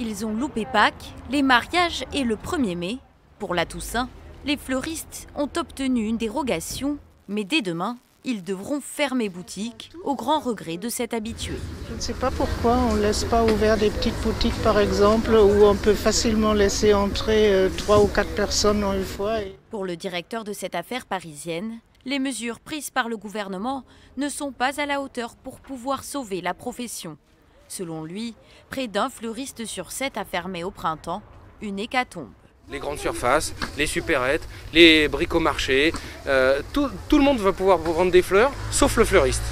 Ils ont loupé Pâques, les mariages et le 1er mai. Pour la Toussaint, les fleuristes ont obtenu une dérogation, mais dès demain, ils devront fermer boutique, au grand regret de cet habitué. Je ne sais pas pourquoi on ne laisse pas ouvert des petites boutiques par exemple, où on peut facilement laisser entrer 3 ou 4 personnes en une fois. Pour le directeur de cette affaire parisienne, les mesures prises par le gouvernement ne sont pas à la hauteur pour pouvoir sauver la profession. Selon lui, près d'un fleuriste sur 7 a fermé au printemps, une hécatombe. Les grandes surfaces, les supérettes, les bricomarchés, tout le monde va pouvoir vous vendre des fleurs, sauf le fleuriste.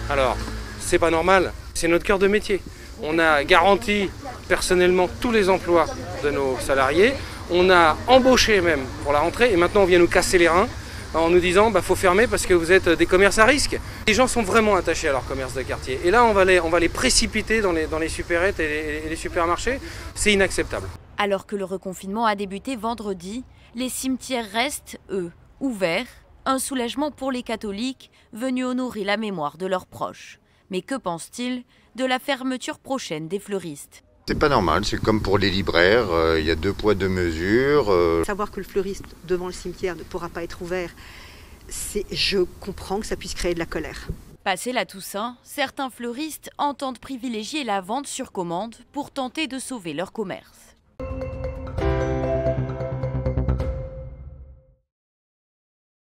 Alors, c'est pas normal, c'est notre cœur de métier. On a garanti personnellement tous les emplois de nos salariés, on a embauché même pour la rentrée, et maintenant on vient nous casser les reins en nous disant faut fermer parce que vous êtes des commerces à risque. Les gens sont vraiment attachés à leur commerce de quartier. Et là, on va les précipiter dans les supérettes et les supermarchés. C'est inacceptable. Alors que le reconfinement a débuté vendredi, les cimetières restent, eux, ouverts. Un soulagement pour les catholiques venus honorer la mémoire de leurs proches. Mais que pensent-ils de la fermeture prochaine des fleuristes ? C'est pas normal, c'est comme pour les libraires, il y a 2 poids 2 mesures. Savoir que le fleuriste devant le cimetière ne pourra pas être ouvert, je comprends que ça puisse créer de la colère. Passé la Toussaint, certains fleuristes entendent privilégier la vente sur commande pour tenter de sauver leur commerce.